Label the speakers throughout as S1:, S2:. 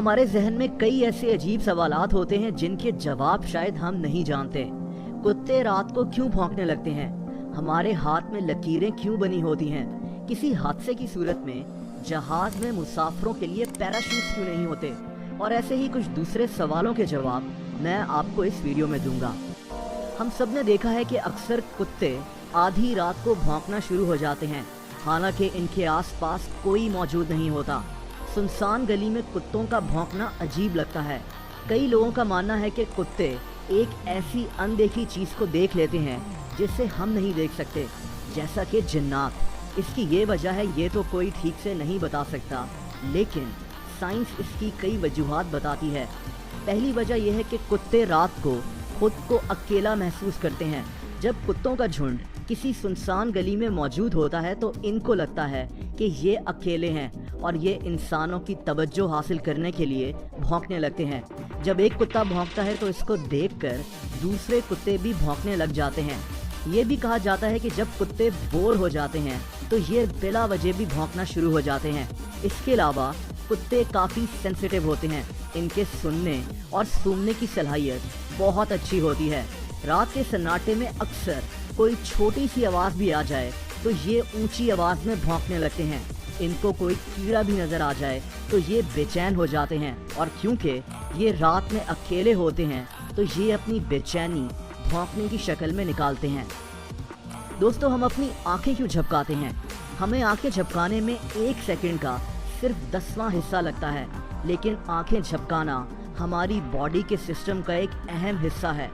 S1: हमारे जहन में कई ऐसे अजीब सवालात होते हैं जिनके जवाब शायद हम नहीं जानते। कुत्ते रात को क्यों भौंकने लगते हैं? हमारे हाथ में लकीरें क्यों बनी होती हैं? किसी हादसे की सूरत में जहाज में मुसाफिरों के लिए पैराशूट क्यों नहीं होते? और ऐसे ही कुछ दूसरे सवालों के जवाब मैं आपको इस वीडियो में दूंगा। हम सब ने देखा है कि अक्सर कुत्ते आधी रात को भौंकना शुरू हो जाते हैं, हालांकि इनके आसपास कोई मौजूद नहीं होता। सुनसान गली में कुत्तों का भौंकना अजीब लगता है। कई लोगों का मानना है कि कुत्ते एक ऐसी अनदेखी चीज़ को देख लेते हैं जिसे हम नहीं देख सकते, जैसा कि जिन्नात। इसकी ये वजह है ये तो कोई ठीक से नहीं बता सकता, लेकिन साइंस इसकी कई वजूहात बताती है। पहली वजह यह है कि कुत्ते रात को खुद को अकेला महसूस करते हैं। जब कुत्तों का झुंड किसी सुनसान गली में मौजूद होता है तो इनको लगता है कि ये अकेले हैं और ये इंसानों की तवज्जो हासिल करने के लिए भौंकने लगते हैं। जब एक कुत्ता भौंकता है तो इसको देखकर दूसरे कुत्ते भी भौंकने लग जाते हैं। ये भी कहा जाता है कि जब कुत्ते बोर हो जाते हैं तो ये बिला वजह भी भौंकना शुरू हो जाते हैं। इसके अलावा कुत्ते काफ़ी सेंसिटिव होते हैं। इनके सुनने और सूंघने की सलाहियत बहुत अच्छी होती है। रात के सन्नाटे में अक्सर कोई छोटी सी आवाज़ भी आ जाए तो ये ऊंची आवाज़ में भौंकने लगते हैं। इनको कोई कीड़ा भी नज़र आ जाए तो ये बेचैन हो जाते हैं, और क्योंकि ये रात में अकेले होते हैं तो ये अपनी बेचैनी भौंकने की शक्ल में निकालते हैं। दोस्तों, हम अपनी आंखें क्यों झपकाते हैं? हमें आंखें झपकाने में 1 सेकंड का सिर्फ 10वां हिस्सा लगता है, लेकिन आंखें झपकाना हमारी बॉडी के सिस्टम का एक अहम हिस्सा है।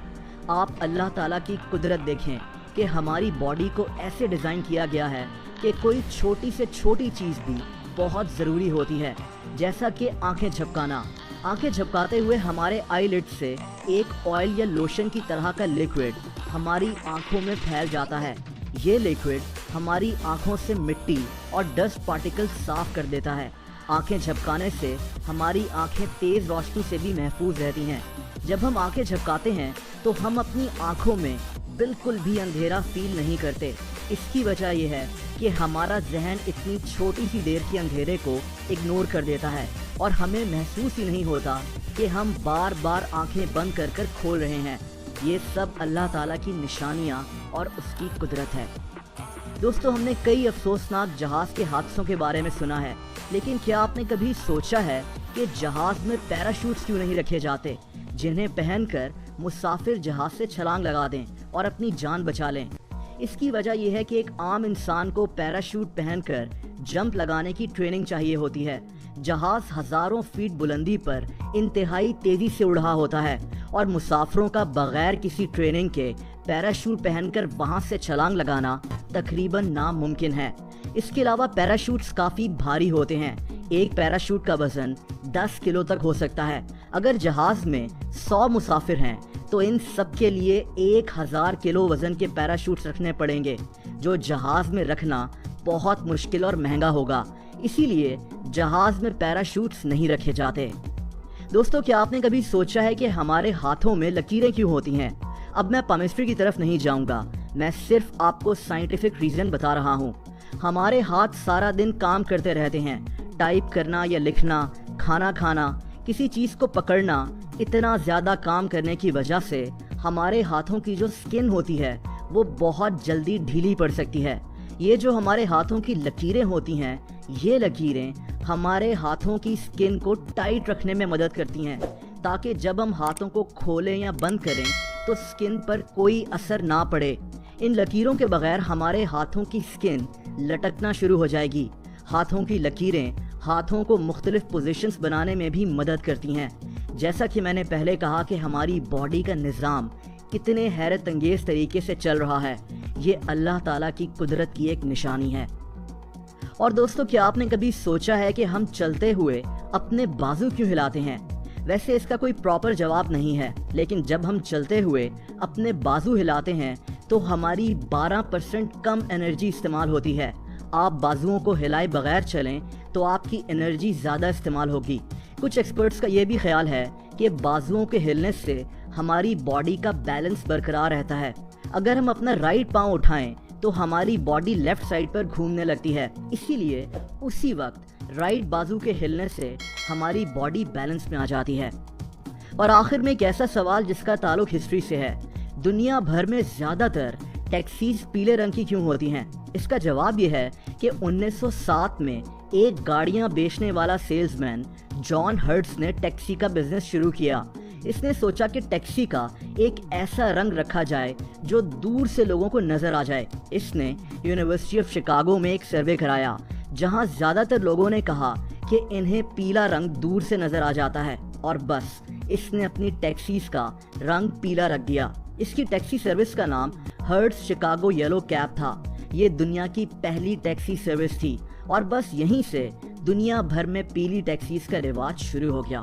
S1: आप अल्लाह ताला की कुदरत देखें कि हमारी बॉडी को ऐसे डिज़ाइन किया गया है कि कोई छोटी से छोटी चीज़ भी बहुत ज़रूरी होती है, जैसा कि आंखें झपकाना। आंखें झपकाते हुए हमारे आईलिड से एक ऑयल या लोशन की तरह का लिक्विड हमारी आंखों में फैल जाता है। ये लिक्विड हमारी आंखों से मिट्टी और डस्ट पार्टिकल साफ कर देता है। आंखें झपकाने से हमारी आंखें तेज़ रोशनी से भी महफूज रहती हैं। जब हम आंखें झपकाते हैं तो हम अपनी आंखों में बिल्कुल भी अंधेरा फील नहीं करते। इसकी वजह यह है कि हमारा जहन इतनी छोटी सी देर के अंधेरे को इग्नोर कर देता है और हमें महसूस ही नहीं होता कि हम बार बार आंखें बंद कर कर खोल रहे हैं। ये सब अल्लाह ताला की निशानियाँ और उसकी कुदरत है। दोस्तों, हमने कई अफसोसनाक जहाज़ के हादसों के बारे में सुना है, लेकिन क्या आपने कभी सोचा है कि जहाज़ में पैराशूट्स क्यों नहीं रखे जाते, जिन्हें पहनकर मुसाफिर जहाज़ से छलांग लगा दें और अपनी जान बचा लें? इसकी वजह यह है कि एक आम इंसान को पैराशूट पहनकर जंप लगाने की ट्रेनिंग चाहिए होती है। जहाज़ हज़ारों फीट बुलंदी पर इंतहाई तेज़ी से उड़ रहा होता है और मुसाफिरों का बगैर किसी ट्रेनिंग के पैराशूट पहनकर वहां से छलांग लगाना तकरीबन नामुमकिन है। इसके अलावा पैराशूट्स काफ़ी भारी होते हैं। एक पैराशूट का वज़न 10 किलो तक हो सकता है। अगर जहाज़ में 100 मुसाफिर हैं तो इन सब के लिए 1000 किलो वज़न के पैराशूट्स रखने पड़ेंगे, जो जहाज़ में रखना बहुत मुश्किल और महंगा होगा। इसीलिए जहाज़ में पैराशूट्स नहीं रखे जाते। दोस्तों, क्या आपने कभी सोचा है कि हमारे हाथों में लकीरें क्यों होती हैं? अब मैं केमिस्ट्री की तरफ नहीं जाऊंगा, मैं सिर्फ आपको साइंटिफिक रीज़न बता रहा हूँ। हमारे हाथ सारा दिन काम करते रहते हैं। टाइप करना या लिखना, खाना खाना, किसी चीज़ को पकड़ना, इतना ज़्यादा काम करने की वजह से हमारे हाथों की जो स्किन होती है वो बहुत जल्दी ढीली पड़ सकती है। ये जो हमारे हाथों की लकीरें होती हैं, ये लकीरें हमारे हाथों की स्किन को टाइट रखने में मदद करती हैं, ताकि जब हम हाथों को खोलें या बंद करें तो स्किन पर कोई असर ना पड़े। इन लकीरों के बगैर हमारे हाथों की स्किन लटकना शुरू हो जाएगी। हाथों की लकीरें हाथों को मुख्तलिफ पोजीशंस बनाने में भी मदद करती हैं। जैसा कि मैंने पहले कहा कि हमारी बॉडी का निज़ाम कितने हैरत अंगेज़ तरीके से चल रहा है, ये अल्लाह ताला की कुदरत की एक निशानी है। और दोस्तों, क्या आपने कभी सोचा है कि हम चलते हुए अपने बाजू क्यों हिलाते हैं? वैसे इसका कोई प्रॉपर जवाब नहीं है, लेकिन जब हम चलते हुए अपने बाजू हिलाते हैं तो हमारी 12% कम एनर्जी इस्तेमाल होती है। आप बाजुओं को हिलाए बगैर चलें तो आपकी एनर्जी ज़्यादा इस्तेमाल होगी। कुछ एक्सपर्ट्स का ये भी ख्याल है कि बाजुओं के हिलने से हमारी बॉडी का बैलेंस बरकरार रहता है। अगर हम अपना राइट पाँव उठाएं तो हमारी बॉडी लेफ्ट साइड पर घूमने लगती है, इसीलिए उसी वक्त رائٹ بازو کے ہلنے سے ہماری باڈی بیلنس میں آ جاتی ہے۔ اور آخر میں ایک ایسا سوال جس کا تعلق ہسٹری سے ہے، دنیا بھر میں زیادہ تر ٹیکسیز پیلے رنگ کی کیوں ہوتی ہیں؟ اس کا جواب یہ ہے کہ 1907 میں ایک گاڑیاں بیچنے والا سیلز مین جان ہرٹز نے ٹیکسی کا بزنس شروع کیا۔ اس نے سوچا کہ ٹیکسی کا ایک ایسا رنگ رکھا جائے جو دور سے لوگوں کو نظر آ جائے۔ اس نے یونیورسٹی آف شکاگو میں ایک سروے کرایا جہاں زیادہ تر لوگوں نے کہا کہ انہیں پیلا رنگ دور سے نظر آ جاتا ہے، اور بس اس نے اپنی ٹیکسیز کا رنگ پیلا رکھ دیا۔ اس کی ٹیکسی سروس کا نام ہرٹز شکاگو یلو کیب تھا۔ یہ دنیا کی پہلی ٹیکسی سروس تھی، اور بس یہیں سے دنیا بھر میں پیلی ٹیکسیز کا رواج شروع ہو گیا۔